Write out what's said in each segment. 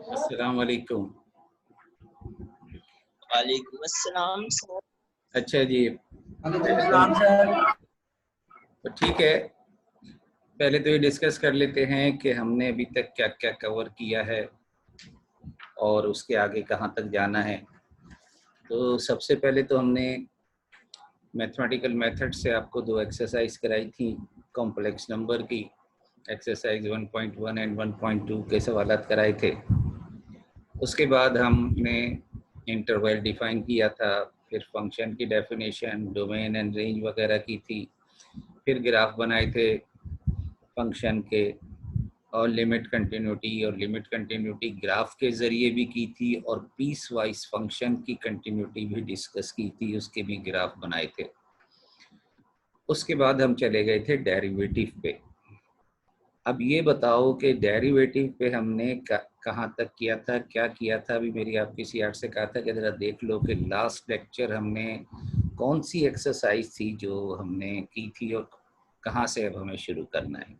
अस्सलाम वालेकुम। वालेकुम अस्सलाम सर। अच्छा जी, तो ठीक है, पहले तो ये डिस्कस कर लेते हैं कि हमने अभी तक क्या क्या कवर किया है और उसके आगे कहाँ तक जाना है। तो सबसे पहले तो हमने मैथमेटिकल मेथड से आपको 2 एक्सरसाइज कराई थी कॉम्प्लेक्स नंबर की, एक्सरसाइज 1.1 एंड 1.2 के सवालात कराए थे। उसके बाद हमने इंटरवल डिफाइन किया था, फिर फंक्शन की डेफिनेशन, डोमेन एंड रेंज वगैरह की थी, फिर ग्राफ बनाए थे फंक्शन के, और लिमिट कंटिन्यूटी ग्राफ के ज़रिए भी की थी, और पीस वाइज फंक्शन की कंटिन्यूटी भी डिस्कस की थी, उसके भी ग्राफ बनाए थे। उसके बाद हम चले गए थे डेरिवेटिव पे। अब ये बताओ कि डेरिवेटिव पे हमने कहाँ तक किया था, क्या किया था। अभी मेरी आपकी सीआर से कहा था कि ज़रा देख लो कि लास्ट लेक्चर हमने कौन सी एक्सरसाइज थी जो हमने की थी और कहाँ से अब हमें शुरू करना है।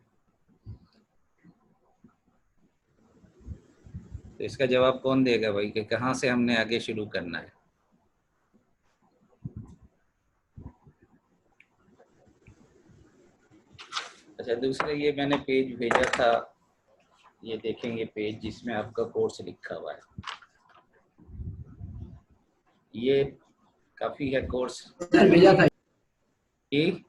तो इसका जवाब कौन देगा भाई कि कहाँ से हमने आगे शुरू करना है। अच्छा, दूसरा ये मैंने पेज भेजा था, ये देखेंगे पेज जिसमें आपका कोर्स लिखा हुआ है। ये काफ़ी है कोर्स भेजा था कि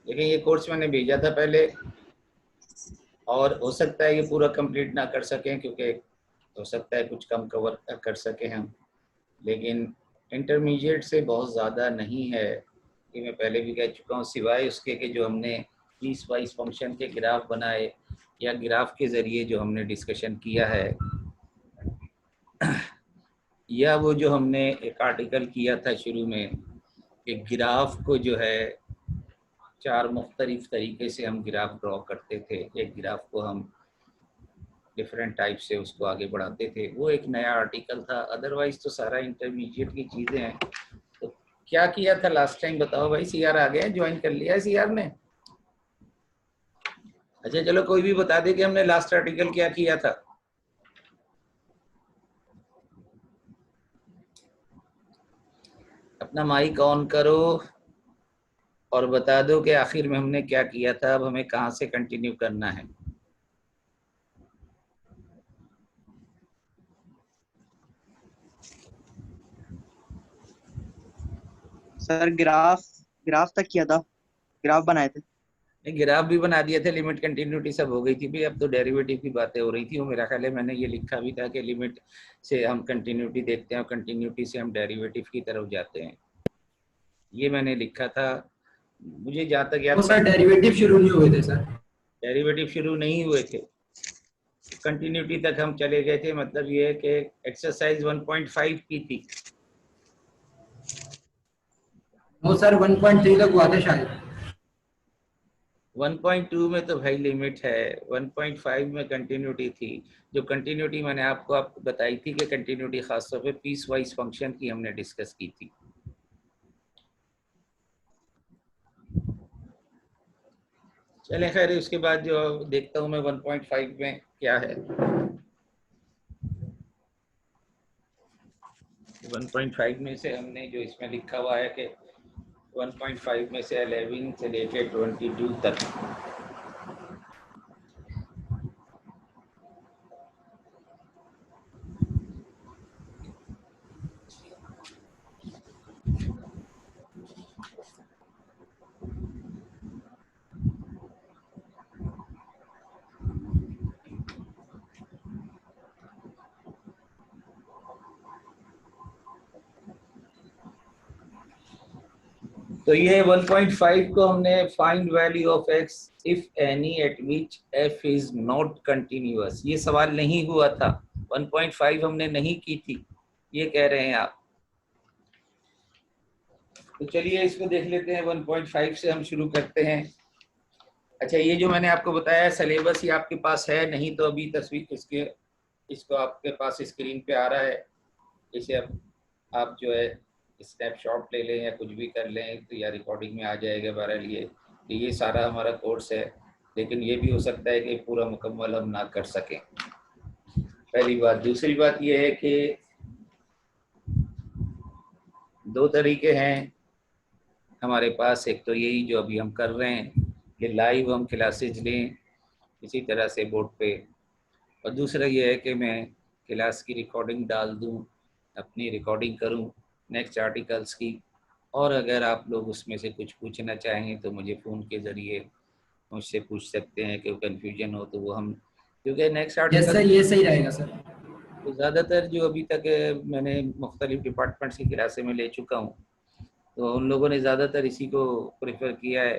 देखिए ये कोर्स मैंने भेजा था पहले, और हो सकता है ये पूरा कंप्लीट ना कर सकें क्योंकि हो सकता है कुछ कम कवर कर सकें हम, लेकिन इंटरमीडिएट से बहुत ज़्यादा नहीं है, कि मैं पहले भी कह चुका हूँ, सिवाय उसके कि जो हमने पीस वाइज फंक्शन के ग्राफ बनाए या ग्राफ के ज़रिए जो हमने डिस्कशन किया है, या वो जो हमने एक आर्टिकल किया था शुरू में कि ग्राफ को जो है 4 मुख्तलिफ तरीके से हम ग्राफ ड्रॉ करते थे, एक ग्राफ को हम डिफरेंट टाइप से उसको आगे बढ़ाते थे, वो एक नया आर्टिकल था। अदरवाइज तो सारा इंटरमीडिएट की चीज़ें हैं। तो क्या किया था लास्ट टाइम बताओ भाई। सीआर आ गया, ज्वाइन कर लिया है सीआर ने? अच्छा चलो, कोई भी बता दे कि हमने लास्ट आर्टिकल क्या किया था। अपना माइक ऑन करो और बता दो कि आखिर में हमने क्या किया था, अब हमें कहाँ से कंटिन्यू करना है। सर ग्राफ तक किया था, ग्राफ बनाए थे। ग्राफ भी बना दिए थे, लिमिट कंटिन्यूटी सब हो गई थी भी। अब तो डेरिवेटिव की बातें हो रही थी, वो मेरा ख्याल है मैंने ये लिखा भी था कि लिमिट से हम कंटिन्यूटी देखते हैं और कंटिन्यूटी से हम डेरिवेटिव की तरफ जाते हैं, ये मैंने लिखा था। मुझे जहाँ तक याद, सर डेरिवेटिव शुरू नहीं हुए थे सर। डेरिवेटिव शुरू नहीं हुए थे, कंटिन्यूटी तक हम चले गए थे। मतलब ये है कि एक्सरसाइज 1.5 की थी। वो सर 1.3 तक हुआ था शायद। 1.2 में तो भाई लिमिट है, 1.5 में कंटिन्यूटी थी। जो कंटिन्यूटी मैंने आपको बताई थी कि कंटिन्यूटी खासतौर पे पीस वाइज फंक्शन की हमने डिस्कस की थी। चलें खैर, उसके बाद जो देखता हूँ मैं 1.5 में क्या है। 1.5 में से हमने जो इसमें लिखा हुआ है कि 1.5 में से 11 से लेकर 22 तक तो ये 1.5 को हमने find value of x if any at which f is not continuous, ये सवाल नहीं हुआ था। 1.5 हमने नहीं की थी, ये कह रहे हैं आप। तो चलिए इसको देख लेते हैं, 1.5 से हम शुरू करते हैं। अच्छा, ये जो मैंने आपको बताया सिलेबस ये आपके पास है, नहीं तो अभी तस्वीर इसको आपके पास स्क्रीन पे आ रहा है, इसे अब आप जो है स्नैपशॉट ले लें या कुछ भी कर लें तो या रिकॉर्डिंग में आ जाएगा हमारे लिए। तो ये सारा हमारा कोर्स है, लेकिन ये भी हो सकता है कि पूरा मुकम्मल हम ना कर सकें, पहली बात। दूसरी बात ये है कि दो तरीके हैं हमारे पास। एक तो यही जो अभी हम कर रहे हैं कि लाइव हम क्लासेज लें इसी तरह से बोर्ड पे, और दूसरा ये है कि मैं क्लास की रिकॉर्डिंग डाल दूं, अपनी रिकॉर्डिंग करूं नेक्स्ट आर्टिकल्स की। और अगर आप लोग उसमें से कुछ पूछना चाहें तो मुझे फ़ोन के ज़रिए मुझसे पूछ सकते हैं, कि कन्फ्यूजन हो तो वो हम, क्योंकि नेक्स्ट यस आर्टिकल सर, ये सही रहेगा सर। तो ज़्यादातर जो अभी तक मैंने मुख्तलिफ डिपार्टमेंट्स की क्लासें में ले चुका हूँ, तो उन लोगों ने ज़्यादातर इसी को प्रेफर किया है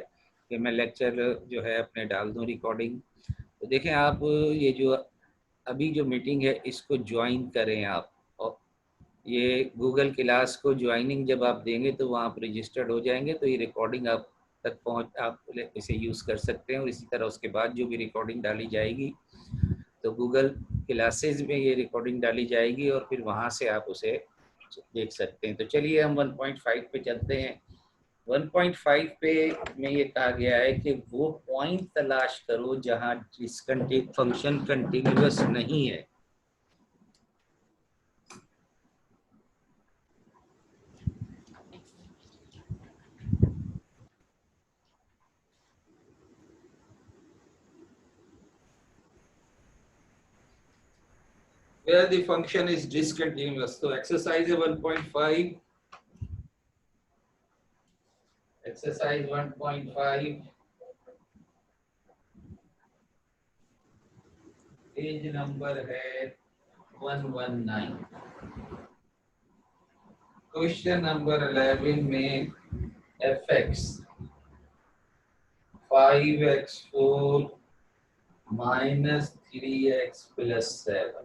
कि मैं लेक्चर जो है अपने डाल दूँ रिकॉर्डिंग। तो देखें आप, ये जो अभी जो मीटिंग है इसको ज्वाइन करें आप, और ये गूगल क्लास को ज्वाइनिंग जब आप देंगे तो वहाँ आप रजिस्टर्ड हो जाएंगे, तो ये रिकॉर्डिंग आप तक पहुँच आप इसे यूज़ कर सकते हैं। और इसी तरह उसके बाद जो भी रिकॉर्डिंग डाली जाएगी तो गूगल क्लासेस में ये रिकॉर्डिंग डाली जाएगी और फिर वहाँ से आप उसे देख सकते हैं। तो चलिए हम 1.5 पे चलते हैं। 1.5 पे में ये कहा गया है कि वो पॉइंट तलाश करो जहाँ फंक्शन कंटिन्यूअस नहीं है। Where the function is discontinuous. तो exercise 1.5, exercise 1.5 पेज नंबर है 119। क्वेश्चन नंबर 11 में fx 5x4 minus 3x plus 7।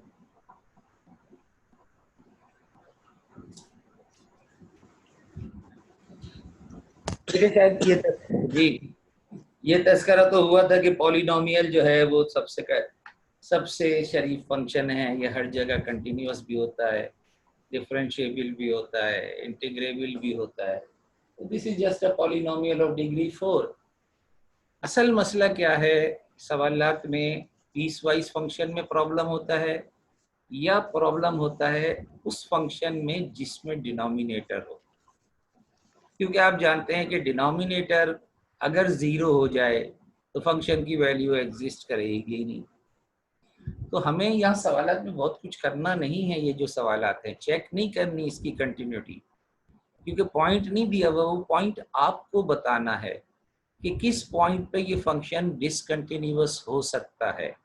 देखिए शायद ये तस्करा तो हुआ था कि पॉलिनोमियल जो है वो सबसे शरीफ फंक्शन है, ये हर जगह कंटिन्यूअस भी होता है, डिफरेंशिएबल भी होता है, इंटीग्रेबल भी होता है। तो this is just a polynomial of degree 4। असल मसला क्या है, सवालात में पीस वाइज फंक्शन में प्रॉब्लम होता है या प्रॉब्लम होता है उस फंक्शन में जिसमें डिनोमिनेटर हो। क्योंकि आप जानते हैं कि डिनोमिनेटर अगर ज़ीरो हो जाए तो फंक्शन की वैल्यू एग्जिस्ट करेगी ही नहीं। तो हमें यहाँ सवालात में बहुत कुछ करना नहीं है, ये जो सवालात हैं चेक नहीं करनी इसकी कंटिन्यूटी, क्योंकि पॉइंट नहीं दिया हुआ, वो पॉइंट आपको बताना है कि किस पॉइंट पे ये फंक्शन डिसकंटिन्यूअस हो सकता है।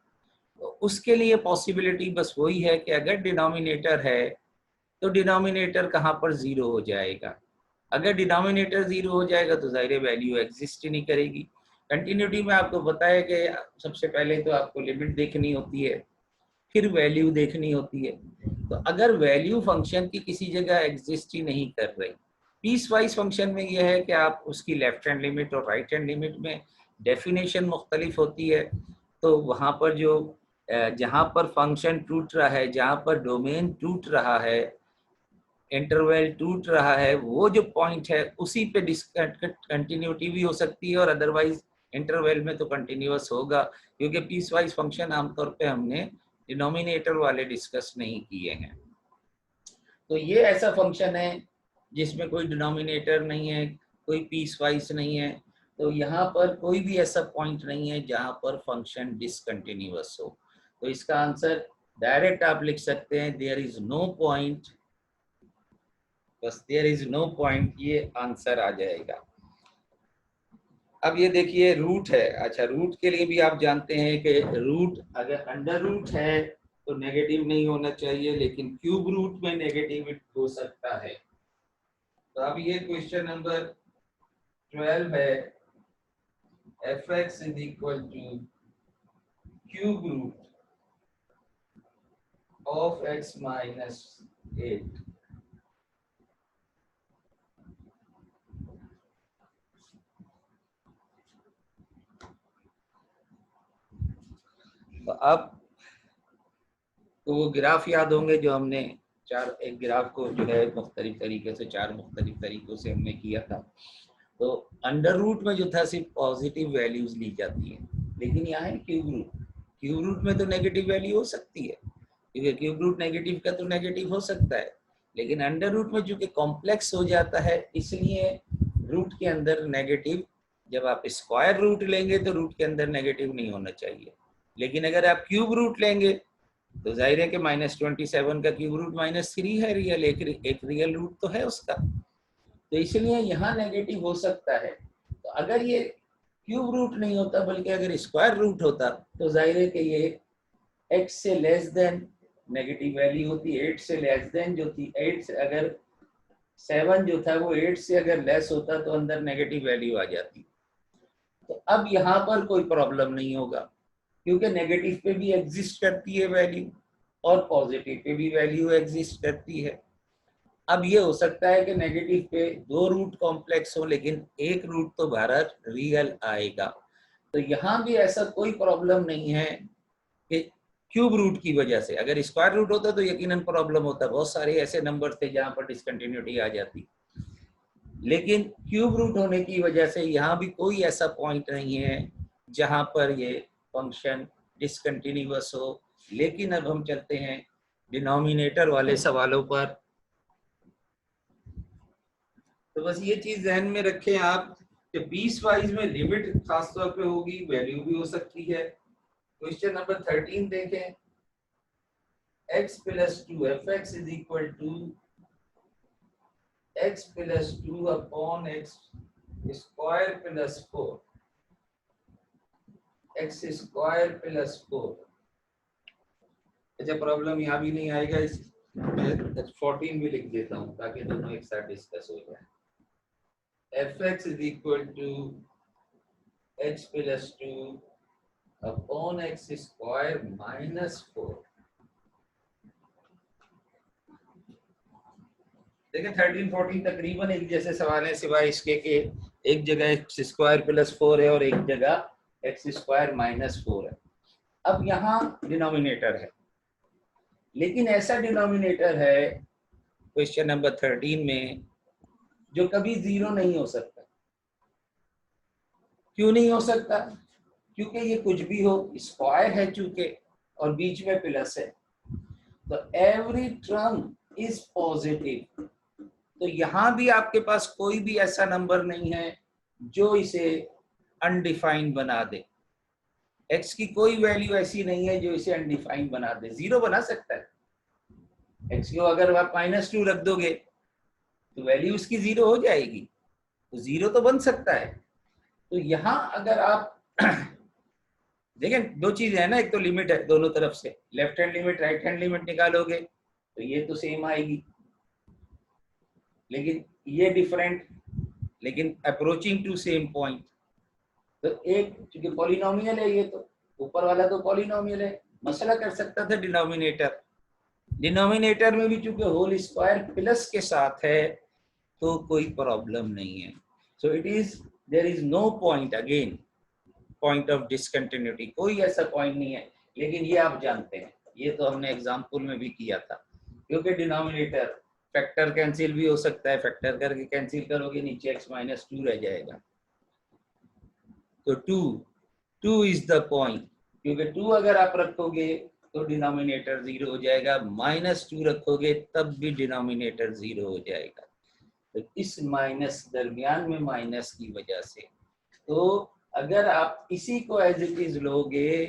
तो उसके लिए पॉसिबिलिटी बस वही है कि अगर डिनोमिनेटर है तो डिनोमिनेटर कहाँ पर ज़ीरो हो जाएगा। अगर डिनोमिनेटर ज़ीरो हो जाएगा तो ज़ाहिर वैल्यू एग्जिस्ट ही नहीं करेगी। कंटिन्यूटी में आपको पता है कि सबसे पहले तो आपको लिमिट देखनी होती है, फिर वैल्यू देखनी होती है। तो अगर वैल्यू फंक्शन की किसी जगह एग्जिस्ट ही नहीं कर रही, पीस वाइज फंक्शन में यह है कि आप उसकी लेफ्ट हैंड लिमिट और राइट हैंड लिमिट में डेफिनेशन मुख्तलिफ होती है। तो वहाँ पर जो जहाँ पर फंक्शन टूट रहा है, जहाँ पर डोमेन टूट रहा है, इंटरवल टूट रहा है, वो जो पॉइंट है उसी पे कंटिन्यूटी भी हो सकती है, और अदरवाइज इंटरवल में तो कंटिन्यूअस होगा, क्योंकि पीस वाइज फंक्शन आमतौर पे हमने डिनोमिनेटर वाले डिस्कस नहीं किए हैं। तो ये ऐसा फंक्शन है जिसमें कोई डिनोमिनेटर नहीं है, कोई पीस वाइज नहीं है। तो यहाँ पर कोई भी ऐसा पॉइंट नहीं है जहाँ पर फंक्शन डिसकंटिन्यूअस हो। तो इसका आंसर डायरेक्ट आप लिख सकते हैं, देयर इज नो पॉइंट, बस देयर इज नो पॉइंट, ये आंसर आ जाएगा। अब ये देखिए रूट है। अच्छा, रूट के लिए भी आप जानते हैं कि रूट अगर अंडर रूट है तो नेगेटिव नहीं होना चाहिए, लेकिन क्यूब रूट में नेगेटिव हो सकता है। तो अब ये क्वेश्चन नंबर 12 है, fx is equal to cube root of x minus 8। तो अब तो वो ग्राफ याद होंगे जो हमने एक ग्राफ को जो है मुख्तलिफ तरीके से, 4 मुख्तलिफ तरीकों से हमने किया था। तो अंडर रूट में जो था सिर्फ पॉजिटिव वैल्यूज ली जाती है, लेकिन यहाँ है क्यूब रूट। क्यूब रूट में तो नेगेटिव वैल्यू हो सकती है, क्योंकि क्यूब रूट नेगेटिव का तो नेगेटिव हो सकता है, लेकिन अंडर रूट में चूंकि कॉम्प्लेक्स हो जाता है, इसलिए रूट के अंदर नेगेटिव, जब आप स्क्वायर रूट लेंगे तो रूट के अंदर नेगेटिव नहीं होना चाहिए। लेकिन अगर आप क्यूब रूट लेंगे तो जाहिर है कि -27 का क्यूब रूट -3 है, रियल एक रियल रूट तो है उसका, तो इसलिए यहाँ नेगेटिव हो सकता है। तो अगर ये क्यूब रूट नहीं होता बल्कि अगर स्क्वायर रूट होता तो जाहिर है कि ये x से लेस देन नेगेटिव वैल्यू होती, 8 से लेस देन जो थी, 8 से अगर 7 जो था वो 8 से अगर लेस होता तो अंदर नेगेटिव वैल्यू आ जाती। तो अब यहाँ पर कोई प्रॉब्लम नहीं होगा, क्योंकि नेगेटिव पे भी एग्जिस्ट करती है वैल्यू और पॉजिटिव पे भी वैल्यू एग्जिस्ट करती है। अब ये हो सकता है कि नेगेटिव पे 2 रूट कॉम्प्लेक्स हो, लेकिन एक रूट तो बाहर रियल आएगा। तो यहाँ भी ऐसा कोई प्रॉब्लम नहीं है कि क्यूब रूट की वजह से, अगर स्क्वायर रूट होता तो यकीनन प्रॉब्लम होता, बहुत सारे ऐसे नंबर थे जहां पर डिसकंटिन्यूटी आ जाती, लेकिन क्यूब रूट होने की वजह से यहाँ भी कोई ऐसा पॉइंट नहीं है जहां पर ये फंक्शन डिसकंटिन्यूअस हो। लेकिन अब हम चलते हैं डिनोमिनेटर वाले सवालों पर। तो बस ये चीज ध्यान में रखें आप कि पीस वाइज में लिमिट खासतौर पे होगी, वैल्यू भी हो सकती है। क्वेश्चन नंबर 13 देखें, x plus 2 fx is equal to x plus 2 upon x square plus 4, x square plus 4। अच्छा, प्रॉब्लम यहाँ भी नहीं आएगा, इस मैं 14 भी लिख देता हूँ ताकि दोनों एक साथ डिस्कस हो जाए। fx is equal to x plus 2 upon x square minus 4। देखिए 13, 14 तकरीबन एक जैसे सवाल है, सिवाय इसके कि एक जगह x स्क्वायर प्लस 4 है और एक जगह x स्क्वायर माइनस 4 है। अब यहाँ डिनोमिनेटर है, लेकिन ऐसा डिनोमिनेटर है क्वेश्चन नंबर 13 में जो कभी 0 नहीं हो सकता। क्यों नहीं हो सकता? क्योंकि ये कुछ भी हो, स्क्वायर है चूंकि और बीच में प्लस है, तो एवरी टर्म इज पॉजिटिव। तो यहां भी आपके पास कोई भी ऐसा नंबर नहीं है जो इसे अनडिफाइंड बना दे। x की कोई वैल्यू ऐसी नहीं है जो इसे अनडिफाइंड बना दे। 0 बना सकता है, x को अगर आप -2 रख दोगे तो वैल्यू उसकी 0 हो जाएगी, तो 0 तो बन सकता है। तो यहां अगर आप देखें, दो चीजें है ना, एक तो लिमिट है दोनों तरफ से, left hand limit right hand limit निकालोगे तो ये तो सेम आएगी, लेकिन ये डिफरेंट, लेकिन अप्रोचिंग टू सेम पॉइंट। तो एक क्योंकि पॉलिनोमियल है, ये तो ऊपर वाला तो पॉलिनोमियल है, मसला कर सकता था डिनोमिनेटर। डिनोमिनेटर में भी चूंकि होल स्क्वायर प्लस के साथ है तो कोई प्रॉब्लम नहीं है। So it is, there is no point, again point of discontinuity, कोई ऐसा पॉइंट नहीं है। लेकिन ये आप जानते हैं, ये तो हमने एग्जाम्पल में भी किया था, क्योंकि डिनोमिनेटर फैक्टर कैंसिल भी हो सकता है, फैक्टर करके कैंसिल करोगे नीचे x - 2 रह जाएगा। तो 2 इज द पॉइंट, क्योंकि 2 अगर आप रखोगे तो डिनोमिनेटर 0 हो जाएगा, -2 रखोगे तब भी डिनोमिनेटर 0 हो जाएगा। तो इस माइनस दरमियान में माइनस की वजह से, तो अगर आप इसी को एज इट इज लोगे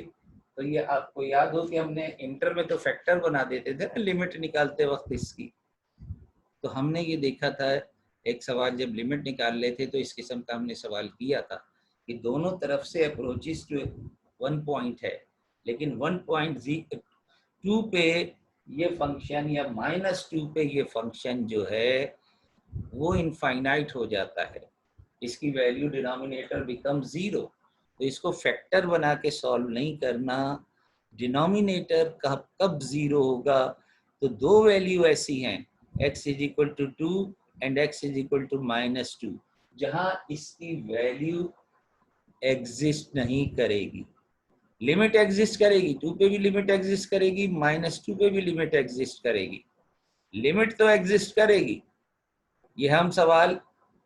तो ये आपको याद हो कि हमने इंटर में तो फैक्टर बना देते थे ना लिमिट निकालते वक्त इसकी। तो हमने ये देखा था, एक सवाल जब लिमिट निकाल लेते तो इस किस्म का हमने सवाल किया था कि दोनों तरफ से अप्रोचेस टू 1 पॉइंट है, लेकिन 1.2 पे ये फंक्शन या -2 पे ये फंक्शन जो है वो इनफाइनाइट हो जाता है, इसकी वैल्यू डिनोमिनेटर बिकम 0। तो इसको फैक्टर बना के सॉल्व नहीं करना, डिनोमिनेटर कब 0 होगा, तो दो वैल्यू ऐसी हैं x = 2 एंड x = -2, जहां इसकी वैल्यू एग्जिस्ट नहीं करेगी। लिमिट एग्जिस्ट करेगी, 2 पे भी लिमिट एग्जिस्ट करेगी, -2 पे भी लिमिट एग्जिस्ट करेगी, लिमिट तो एग्जिस्ट करेगी। ये हम सवाल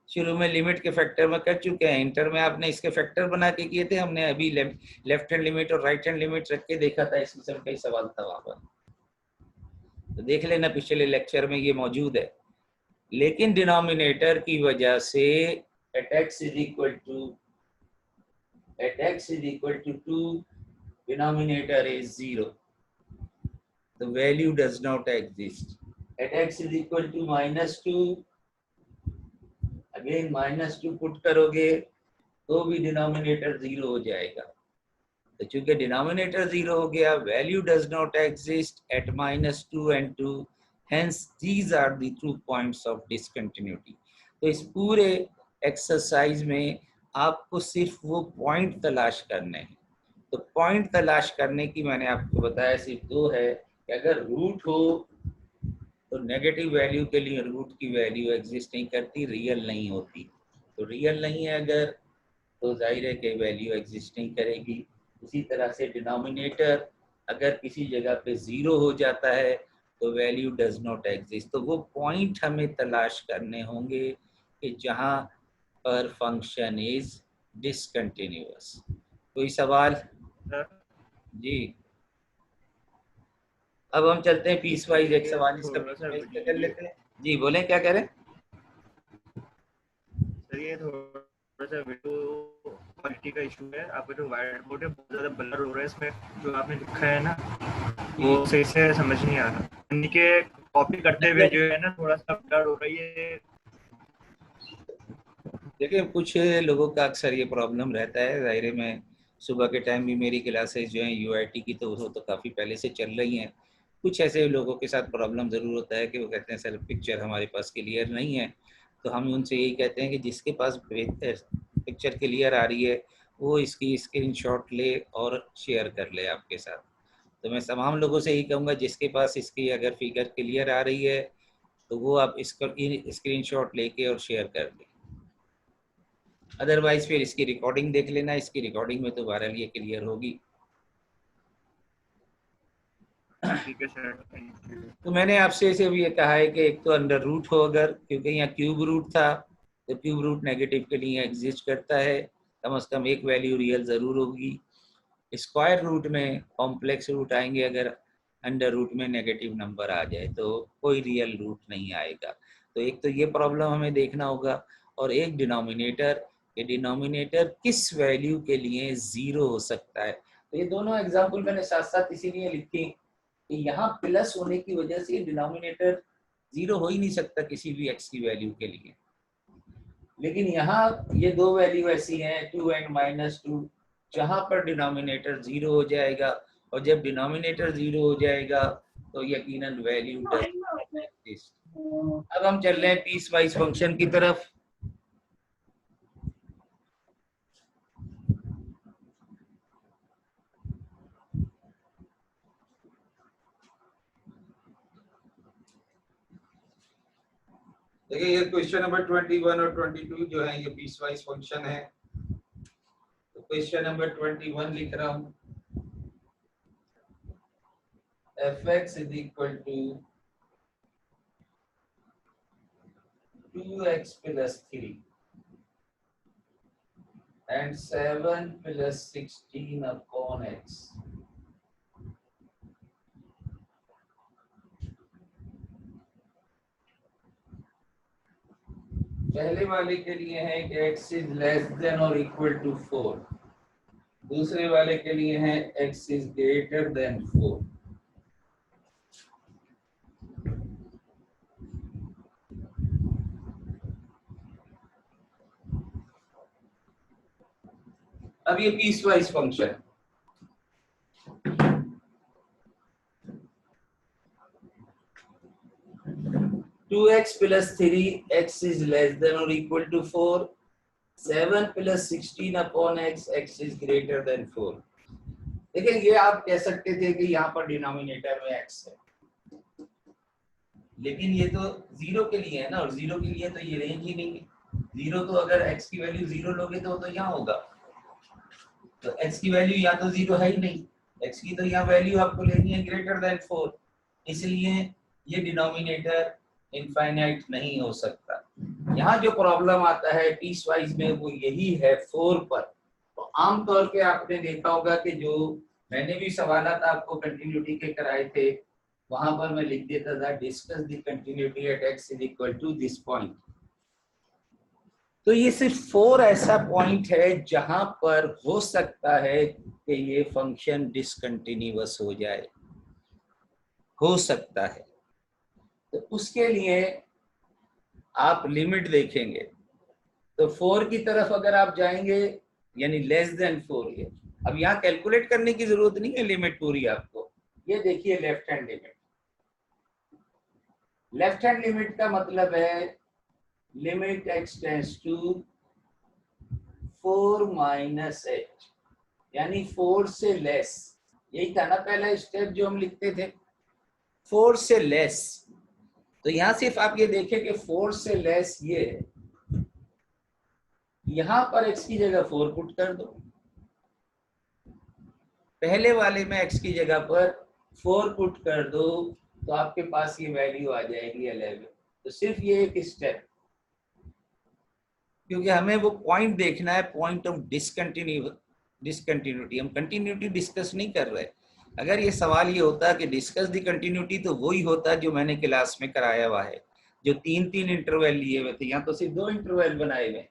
शुरू में लिमिट के फैक्टर में कर चुके हैं, इंटर में आपने इसके फैक्टर बना के किए थे, हमने अभी लेफ्ट हैंड लिमिट और राइट हैंड लिमिट रख के देखा था, इस किस्म का ही सवाल था वहां पर, तो देख लेना पिछले लेक्चर में ये मौजूद है। लेकिन डिनोमिनेटर की वजह से at x is equal to 2, denominator is 0, the value does not exist. At x is equal to -2, again -2 put करोगे तो भी डिनोमिनेटर 0 हो जाएगा। तो चूंकि डिनोमिनेटर 0 हो गया, value does not exist at -2 and 2, hence these are the 2 points of discontinuity। तो इस पूरे एक्सरसाइज में आपको सिर्फ वो पॉइंट तलाश करने हैं। तो पॉइंट तलाश करने की मैंने आपको बताया सिर्फ 2 है कि अगर रूट हो तो नेगेटिव वैल्यू के लिए रूट की वैल्यू एग्जिस्ट नहीं करती, रियल नहीं होती। तो रियल नहीं है अगर, तो जाहिर है कि वैल्यू एग्जिस्ट नहीं करेगी। इसी तरह से डिनोमिनेटर अगर किसी जगह पे 0 हो जाता है तो वैल्यू डज नॉट एग्जिस्ट। तो वो पॉइंट हमें तलाश करने होंगे कि जहाँ पर फंक्शन इज डिसकंटिन्यूअस। कोई सवाल? जी, अब हम चलते हैं पीस वाइज, एक सवाल इसका पीस वाइज कर लेते हैं। जी बोलें, क्या करें? सर ये थोड़ा सा वीडियो क्वालिटी का इशू है, आपका जो वाइट बोर्ड है बहुत ज़्यादा ब्लर हो रहा है, इसमें जो आपने लिखा है ना वो सही से समझ नहीं आ रहा, यानी कि कॉपी करते हुए जो है ना थोड़ा सा ब्लर हो रही है। देखिए कुछ लोगों का अक्सर ये प्रॉब्लम रहता है, ज़ाहिर में सुबह के टाइम भी मेरी क्लासेस जो हैं यूआईटी की तो वो तो काफ़ी पहले से चल रही हैं। कुछ ऐसे लोगों के साथ प्रॉब्लम ज़रूर होता है कि वो कहते हैं सर पिक्चर हमारे पास क्लियर नहीं है, तो हम उनसे यही कहते हैं कि जिसके पास पिक्चर क्लियर आ रही है वो इसकी स्क्रीनशॉट ले और शेयर कर ले आपके साथ। तो मैं तमाम लोगों से यही कहूँगा जिसके पास इसकी अगर फिगर क्लियर आ रही है तो वो आप इसका स्क्रीनशॉट लेके और शेयर कर दें, अदरवाइज फिर इसकी रिकॉर्डिंग देख लेना, इसकी रिकॉर्डिंग में तो बहरहाल ये क्लियर होगी। ठीक है सर। तो मैंने आपसे सिर्फ ये कहा है कि एक तो अंडर रूट हो अगर, क्योंकि यहाँ क्यूब रूट था तो क्यूब रूट नेगेटिव के लिए एग्जिस्ट करता है, कम से कम एक वैल्यू रियल ज़रूर होगी। स्क्वायर रूट में कॉम्प्लेक्स रूट आएंगे, अगर अंडर रूट में नेगेटिव नंबर आ जाए तो कोई रियल रूट नहीं आएगा। तो एक तो ये प्रॉब्लम हमें देखना होगा, और एक डिनोमिनेटर, ये डिनोमिनेटर किस वैल्यू के लिए 0 हो सकता है। तो ये दोनों एग्जाम्पल मैंने साथ साथ इसीलिए लिखी कि यहाँ प्लस होने की वजह से डिनोमिनेटर 0 हो ही नहीं सकता किसी भी x की वैल्यू के लिए। लेकिन यहाँ ये 2 वैल्यू ऐसी हैं 2 and -2 जहाँ पर डिनोमिनेटर 0 हो जाएगा, और जब डिनोमिनेटर 0 हो जाएगा तो यकीनन वैल्यू डज एग्जिस्ट। अब हम चल रहे हैं पीस वाइज फंक्शन की तरफ। देखिए ये क्वेश्चन नंबर 21 और 22 जो है ये पीस वाइज फंक्शन है। तो क्वेश्चन नंबर 21 लिख रहा हूँ, fx is equal to 2x plus 3 and 7 plus 16 upon x। पहले वाले के लिए है कि x is less than or equal to 4, दूसरे वाले के लिए है x is greater than 4। अब ये piecewise function, two x plus 3 x is less than और equal to 4, 7 plus 16 upon x, x is greater than 4। देखिए ये आप कह सकते थे कि यहाँ पर डिनोमिनेटर में एक्स है, लेकिन ये तो 0 के लिए है ना, और 0 के लिए तो ये रेंज ही नहीं है। 0 तो अगर x की वैल्यू 0 लोगे तो यहाँ होगा, तो x की वैल्यू यहाँ तो 0 है ही नहीं, x की तो यहाँ वैल्यू आपको लेनी है ग्रेटर देन 4, इसलिए ये डिनोमिनेटर इनफाइनाइट नहीं हो सकता। यहाँ जो प्रॉब्लम आता है पीस वाइज में वो यही है 4 पर। तो आमतौर पे आपने देखा होगा कि जो मैंने भी सवालात आपको कंटिन्यूटी के कराए थे वहां पर मैं लिख देता था discuss the continuity at x is equal to this point. तो ये सिर्फ 4 ऐसा पॉइंट है जहां पर हो सकता है कि ये फंक्शन डिसकंटिन्यूअस हो जाए, हो सकता है। तो उसके लिए आप लिमिट देखेंगे तो 4 की तरफ अगर आप जाएंगे यानी लेस देन 4 ये। अब यहाँ कैलकुलेट करने की जरूरत नहीं है लिमिट पूरी आपको। ये देखिए left hand limit. Left hand limit का मतलब है limit x tends to 4 minus h, यानी 4 से लेस। यही था ना पहला स्टेप जो हम लिखते थे, 4 से लेस। तो यहां सिर्फ आप ये देखें कि 4 से लेस ये है, यहां पर x की जगह 4 पुट कर दो, पहले वाले में x की जगह पर 4 पुट कर दो तो आपके पास ये वैल्यू आ जाएगी 11। तो सिर्फ ये एक स्टेप, क्योंकि हमें वो पॉइंट देखना है, पॉइंट ऑफ डिसकंटिन्यूटी। हम कंटिन्यूटी डिस्कस नहीं कर रहे। अगर ये सवाल ये होता कि डिस्कस दी कंटिन्यूटी तो वही होता जो मैंने क्लास में कराया हुआ है, जो 3-3 इंटरवल लिए हुए थे। यहाँ तो सिर्फ 2 इंटरवल बनाए हुए।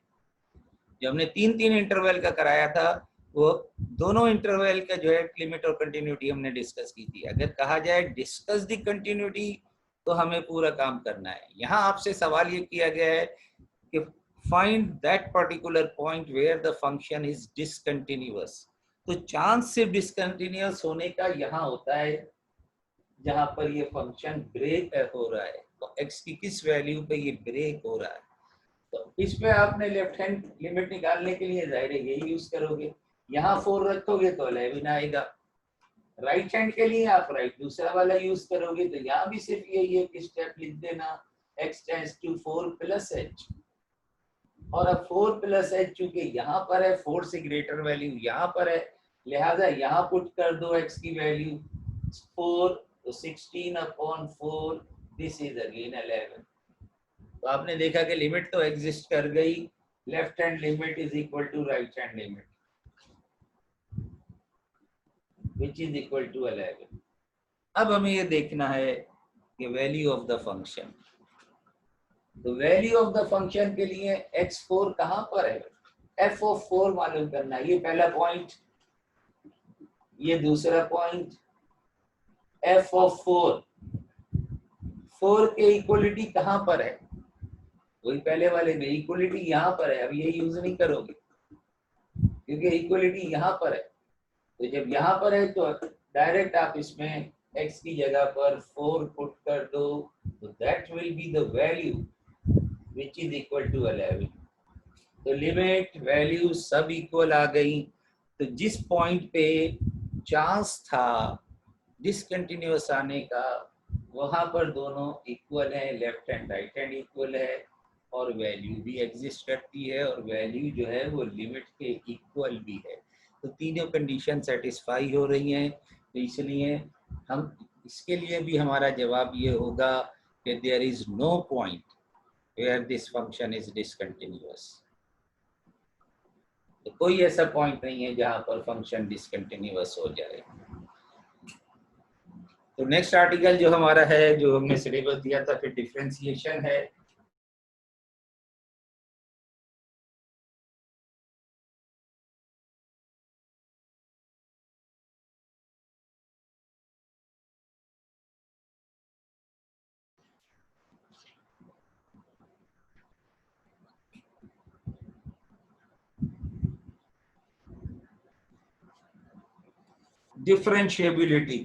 जो हमने 3-3 इंटरवल का कराया था वो दोनों इंटरवल का जो है लिमिट और कंटिन्यूटी हमने डिस्कस की थी। अगर कहा जाए डिस्कस दी कंटिन्यूटी तो हमें पूरा काम करना है। यहाँ आपसे सवाल ये किया गया है कि find that particular point where the function is discontinuous. तो चांस सिर्फ डिसकंटिन्यूअस होने का यहाँ होता है जहां पर ये फंक्शन ब्रेक हो रहा है। तो x की किस वैल्यू पे ये ब्रेक हो रहा है, तो इस पे आपने लेफ्ट हैंड लिमिट निकालने के लिए जाहिर है यही यूज करोगे। यहाँ 4 रखोगे तो 11 आएगा। राइट हैंड के लिए आप राइट दूसरा वाला यूज करोगे तो यहाँ भी सिर्फ यही एक स्टेप लिख देना x tends to 4 plus h। और अब 4 प्लस h चूंकि यहाँ पर है 4 से ग्रेटर वैल्यू यहाँ पर है, लिहाजा यहाँ पुट कर दो x की वैल्यू 4, तो 16/4 दिस इज अगेन 11। तो आपने देखा कि लिमिट तो एग्जिस्ट कर गई, left hand limit is equal to right hand limit which is equal to 11। अब हमें ये देखना है कि वैल्यू ऑफ द फंक्शन। तो वैल्यू ऑफ द फंक्शन के लिए x4 कहां पर है, f ऑफ 4 मालूम करना है। ये पहला पॉइंट, ये दूसरा पॉइंट, f ऑफ 4 के इक्वलिटी कहां पर है, वही पहले वाले में इक्वलिटी यहाँ पर है। अब ये यूज नहीं करोगे क्योंकि इक्वलिटी यहाँ पर है। तो जब यहाँ पर है तो डायरेक्ट आप इसमें x की जगह पर 4 पुट कर दो, तो that will be the value which is equal to 11। तो लिमिट वैल्यू सब इक्वल आ गई। तो जिस पॉइंट पे चांस था डिसकंटिन्यूअस आने का वहां पर दोनों इक्वल है, left hand right hand equal है और वैल्यू भी एग्जिस्ट करती है और वैल्यू जो है वो लिमिट के इक्वल भी है। तो तीनों कंडीशन सेटिस्फाई हो रही हैं। तो इसलिए हम इसके लिए भी हमारा जवाब ये होगा कि there is no point where this function is discontinuous. तो कोई ऐसा पॉइंट नहीं है जहां पर फंक्शन डिसकंटिन्यूअस हो जाए। तो नेक्स्ट आर्टिकल जो हमारा है, जो हमने सिलेबस दिया था, फिर डिफरेंशिएशन है। डिफरेंशिएबिलिटी,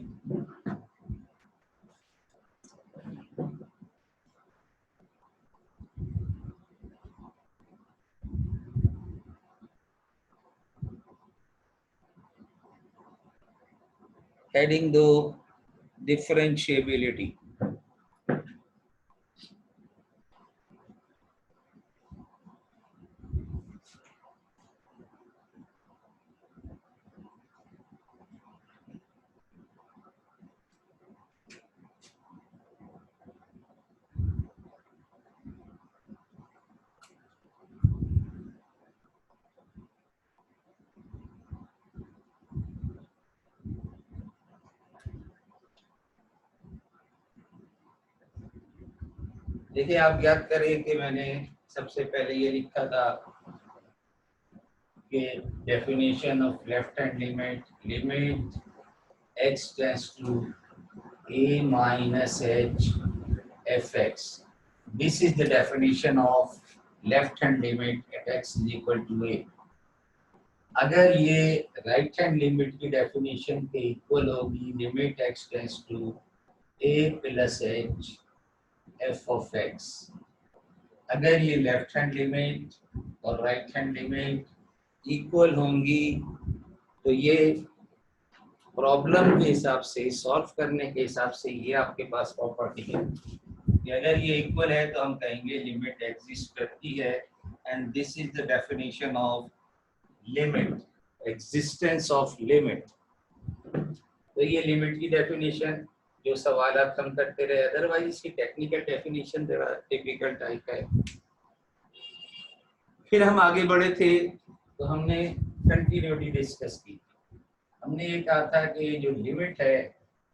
heading दो डिफरेंशिएबिलिटी। देखिए आप याद करें कि मैंने सबसे पहले ये लिखा था कि definition of left hand limit x tends to a minus h fx. This is the definition of left hand limit at x is equal to a. अगर ये राइट हैंड लिमिट की डेफिनेशन के इक्वल होगी limit x tends to a plus h f of x, अगर ये left hand limit और right hand limit equal होंगी तो ये प्रॉब्लम के हिसाब से सॉल्व करने के हिसाब से ये आपके पास प्रॉपर्टी है कि अगर ये इक्वल है तो हम कहेंगे लिमिट एग्जिस्ट करती है and this is the definition of limit, existence of limit. तो ये लिमिट की डेफिनेशन जो सवाल हम करते रहे, अदरवाइज इसकी टेक्निकल डेफिनेशन जरा टिपिकल टाइप है। फिर हम आगे बढ़े थे तो हमने कंटिन्यूटी डिस्कस की। हमने ये कहा था कि जो लिमिट है,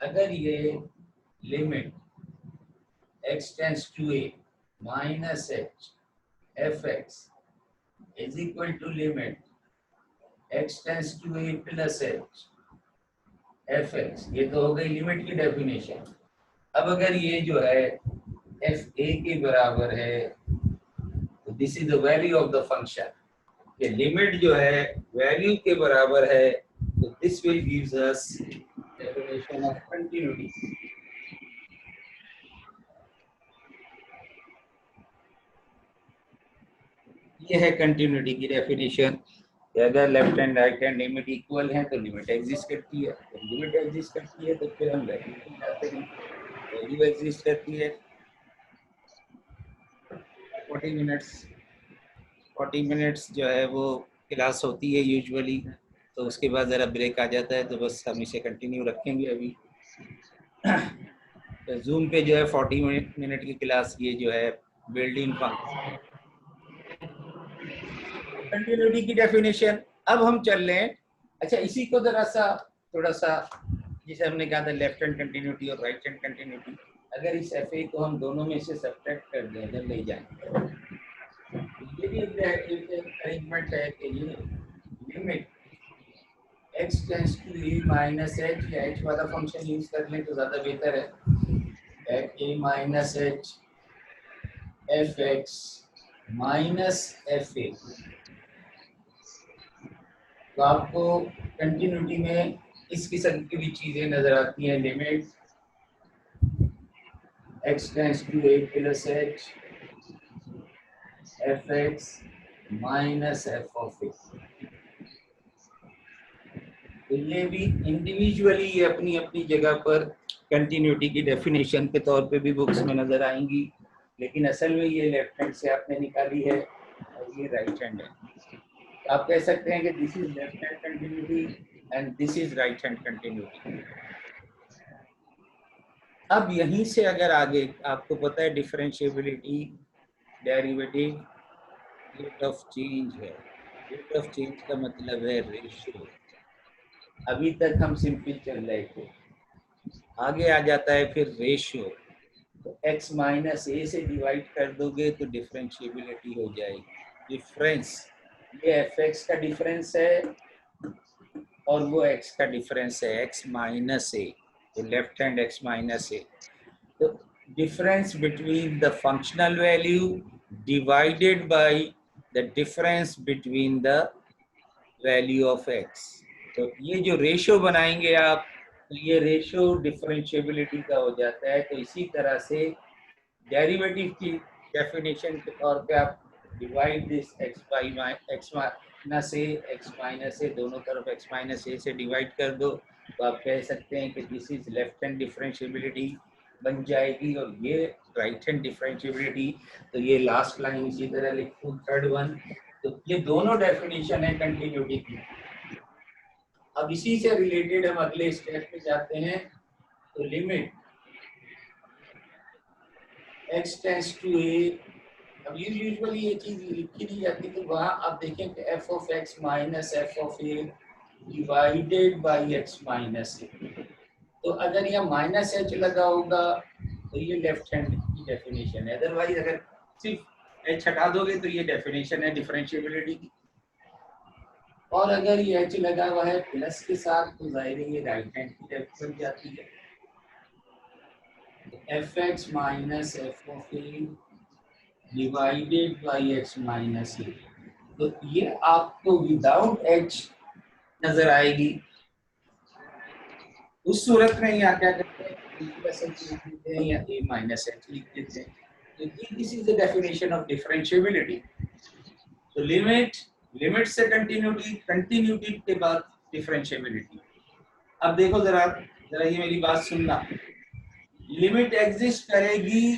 अगर ये limit x tends to a minus h fx is equal to limit x tends to a plus h fx, ये तो हो गई लिमिट की डेफिनेशन। अब अगर ये जो है f a के बराबर है तो this is the value of the function, ये लिमिट जो है वैल्यू के बराबर है, so this will gives us definition of continuity. ये है कंटिन्यूटी की डेफिनेशन। अगर left hand right hand limit equal है तो लिमिट एग्जिस्ट करती है, तो लिमिट एग्जिस्ट करती है तो फिर हम वैल्यू पे जाते हैं, वैल्यू एग्जिस्ट करती है। 40 मिनट्स जो है वो क्लास होती है यूजुअली, तो उसके बाद ज़रा ब्रेक आ जाता है, तो बस हम इसे कंटिन्यू रखेंगे अभी। तो जूम पे जो है 40 मिनट की क्लास ये जो है बिल्डिंग फंक्शन कंटिन्यूटी की डेफिनेशन। अब हम चल रहे हैं, अच्छा इसी को जरा सा थोड़ा सा, जिसे हमने कहा था लेफ्ट हैंड कंटिन्यूटी और राइट हैंड कंटिन्यूटी, अगर इस एफ ए को हम दोनों में से सब्ट्रैक्ट कर दें जब ले जाएंगे, ये भी अरेंजमेंट है कि ये limit x tends to a minus h, या h वाला फंक्शन यूज कर लें तो ज़्यादा बेहतर है, a minus h fx minus fa। तो आपको कंटिन्यूटी में इस किस्म की भी चीज़ें नज़र आती हैं, limit x tends to a plus h fx minus f of a। तो ये भी इंडिविजुअली ये अपनी अपनी जगह पर कंटिन्यूटी की डेफिनेशन के तौर पे भी बुक्स में नजर आएंगी, लेकिन असल में ये लेफ्ट हैंड से आपने निकाली है और ये राइट हैंड है। तो आप कह सकते हैं कि this is left hand continuity and this is right hand continuity. अब यहीं से अगर आगे आपको पता है differentiability, derivative, rate of change है। रेट ऑफ चेंज का मतलब है रेशियो। अभी तक हम सिंपल चल रहे थे, आगे आ जाता है फिर रेशियो। तो x माइनस ए से डिवाइड कर दोगे तो डिफरेंशिएबिलिटी हो जाएगी। डिफरेंस ये fx का डिफरेंस है और वो x का डिफरेंस है, x माइनस ए, तो left hand x minus a. तो difference between the functional value divided by the difference between the value of x। तो ये जो रेशियो बनाएंगे आप, तो ये रेशियो डिफरेंशिएबिलिटी का हो जाता है। तो इसी तरह से डेरिवेटिव की डेफिनेशन के तौर पे आप डिवाइड दिस x माइनस ए, दोनों तरफ x माइनस ए से डिवाइड कर दो, तो आप कह सकते हैं कि this is left hand differentiability बन जाएगी और ये राइट हैंड डिफरेंशिएबिलिटी। तो ये लास्ट लाइन इसी तरह लिखूं, थर्ड वन। तो ये दोनों डेफिनेशन है कंटिन्यूटी की। अब इसी से रिलेटेड हम अगले स्टेप पे जाते हैं। तो limit x tends to a, अब यूजुअली ये चीज लिखी नहीं जाती, तो वहां आप देखें कि f of x minus f of a divided by x minus a। तो अगर यहाँ माइनस h लगा होगा तो ये लेफ्ट हैंड की डेफिनेशन है। अदरवाइज अगर सिर्फ एच हटा दोगे तो ये डेफिनेशन है डिफरेंशिएबिलिटी की। और अगर ये एच लगा हुआ है प्लस के साथ तो जाहिर है ये राइट हैंड की तरफ बन जाती है। F x minus F of a divided by x minus a, तो ये आपको विदाउट एच नजर आएगी। उस सूरत में यहाँ क्या करते हैं, ए प्लस एच लिख देते हैं या ए माइनस एच लिख देते हैं। तो this is the definition of differentiability. तो लिमिट से कंटिन्यूटी, कंटिन्यूटी के बाद डिफरेंशिएबिलिटी। अब देखो जरा जरा ये मेरी बात सुनना, लिमिट एग्जिस्ट करेगी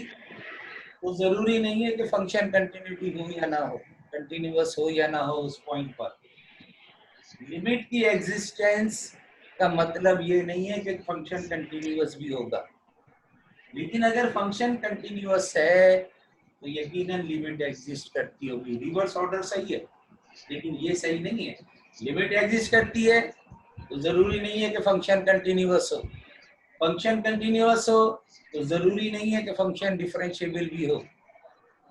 तो जरूरी नहीं है कि फंक्शन कंटिन्यूटी हो या ना हो, कंटिन्यूअस हो या ना हो उस पॉइंट पर। लिमिट की एग्जिस्टेंस का मतलब ये नहीं है कि फंक्शन कंटिन्यूअस भी होगा, लेकिन अगर फंक्शन कंटिन्यूअस है तो यकीनन लिमिट एग्जिस्ट करती होगी। रिवर्स ऑर्डर सही है, लेकिन ये सही नहीं है। लिमिट एग्जिस्ट करती है तो जरूरी नहीं है कि फंक्शन कंटिन्यूअस हो, फंक्शन कंटिन्यूअस हो तो जरूरी नहीं है कि फंक्शन डिफरेंशिएबल भी हो।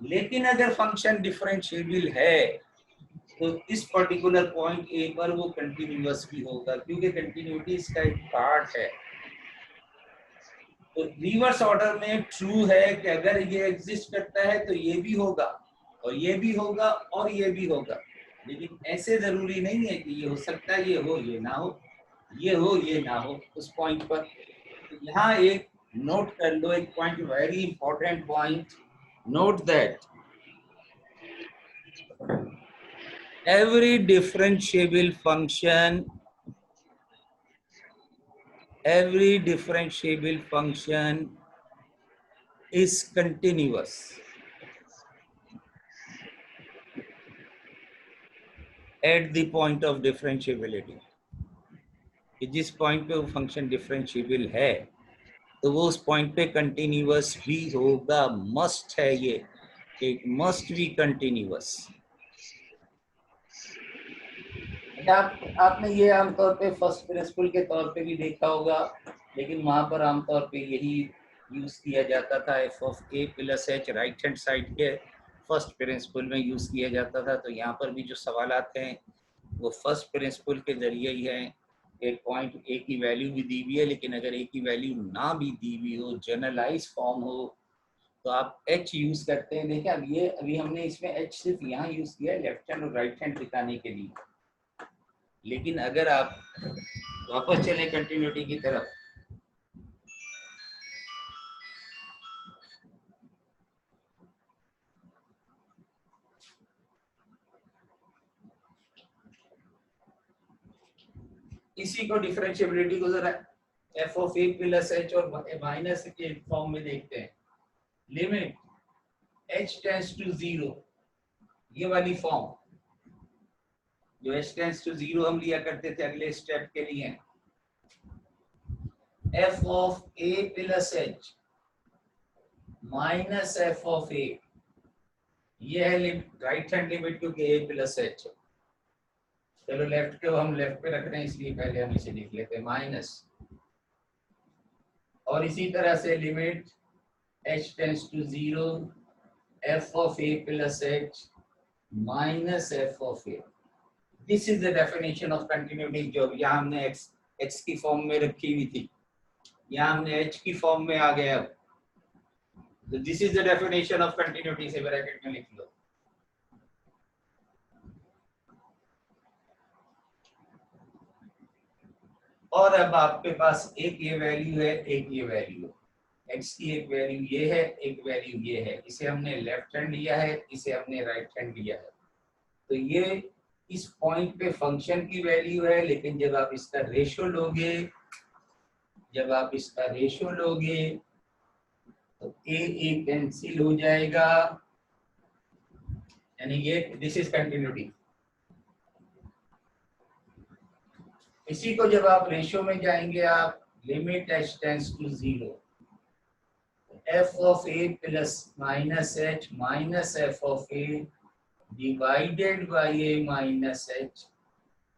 लेकिन अगर फंक्शन डिफरेंशिएबल है तो इस पर्टिकुलर पॉइंट ए पर वो कंटिन्यूअस भी होगा, क्योंकि कंटिन्यूटी इसका एक पार्ट है। तो रिवर्स ऑर्डर में ट्रू है कि अगर ये एग्जिस्ट करता है तो ये भी होगा और ये भी होगा और ये भी होगा, लेकिन ऐसे जरूरी नहीं है कि ये हो सकता है ये हो ये ना हो, ये हो ये ना हो उस पॉइंट पर। तो यहाँ एक नोट कर लो, एक point, very important point, note that every differentiable function is continuous at the point of differentiability। कि जिस पॉइंट पे वो फंक्शन डिफरेंशिएबल है तो वो उस पॉइंट पे कंटिन्यूअस भी होगा, मस्ट है ये, इट मस्ट बी कंटिन्यूअस। आपने ये आमतौर पे फर्स्ट प्रिंसिपल के तौर पे भी देखा होगा, लेकिन वहां पर आमतौर पे यही यूज किया जाता था, F of A plus H right hand side के फर्स्ट प्रिंसिपल में यूज किया जाता था। तो यहाँ पर भी जो सवाल आते हैं वो फर्स्ट प्रिंसिपल के जरिए ही है। एक पॉइंट ए की वैल्यू भी दी हुई है, लेकिन अगर ए की वैल्यू ना भी दी हुई हो, जनरलाइज फॉर्म हो, तो आप एच यूज करते हैं। देखिए अभी हमने इसमें एच सिर्फ यहाँ यूज किया है लेफ्ट हैंड और राइट हैंड दिखाने के लिए, लेकिन अगर आप वापस चले कंटिन्यूटी की तरफ, इसी को डिफरेंशिएबिलिटी को जरा F of A plus H और माइनस के फॉर्म में देखते हैं। Limit H tends to zero, ये वाली फॉर्म जो एच टेंड्स टू जीरो हम लिया करते थे अगले स्टेप के लिए, f of A plus H minus F of a, ये है राइट हैंड लिमिट क्योंकि ए प्लस एच। चलो लेफ्ट के हम लेफ्ट पे रख रहे हैं इसलिए पहले हम इसे लिख लेते हैं माइनस, और इसी तरह से limit H tends to zero F of A plus H minus F of A. This is the definition of continuity जो यहाँ हमने एक्स की फॉर्म में रखी हुई थी, यहाँ हमने एच की फॉर्म में आ गया। तो this is the definition of continuity, से ब्रैकेट में लिख लो। और अब आपके पास एक ये वैल्यू है, एक ये वैल्यू है, x की एक वैल्यू ये है, एक वैल्यू ये है। इसे हमने लेफ्ट हैंड लिया है, इसे हमने राइट हैंड लिया है। तो ये इस पॉइंट पे फंक्शन की वैल्यू है, लेकिन जब आप इसका रेशियो लोगे तो ए कैंसिल हो जाएगा, यानी ये दिस इज कंटिन्यूटी। इसी को जब आप रेशियो में जाएंगे, आप limit H tends to zero F of A plus minus h minus F of a divided by a minus h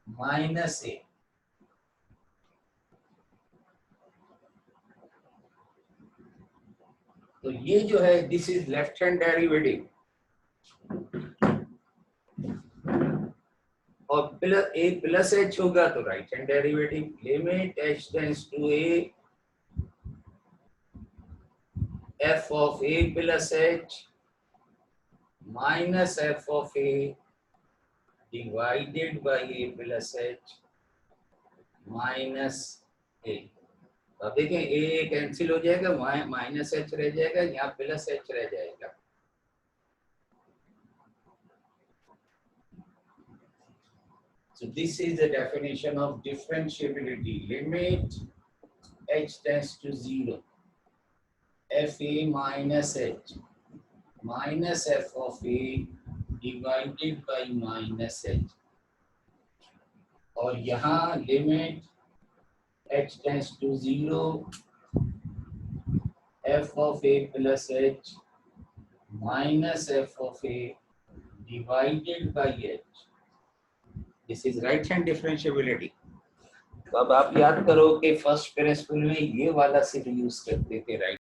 minus a. तो ये जो है this is left hand derivative और प्लस ए प्लस एच होगा तो right hand derivative. Limit H tends to a f of A plus H minus F of a divided by a plus H minus a. अब देखें ए cancel हो जाएगा, minus H रह जाएगा, यहाँ plus H रह जाएगा। So this is the definition of differentiability. Limit h tends to 0. Fa minus h minus f of a divided by minus h. और यहाँ limit h tends to 0. F of a plus h minus f of a divided by h. This is right hand differentiability. तो अब आप याद करो कि first principle में ये वाला सिर्फ यूज करते थे राइट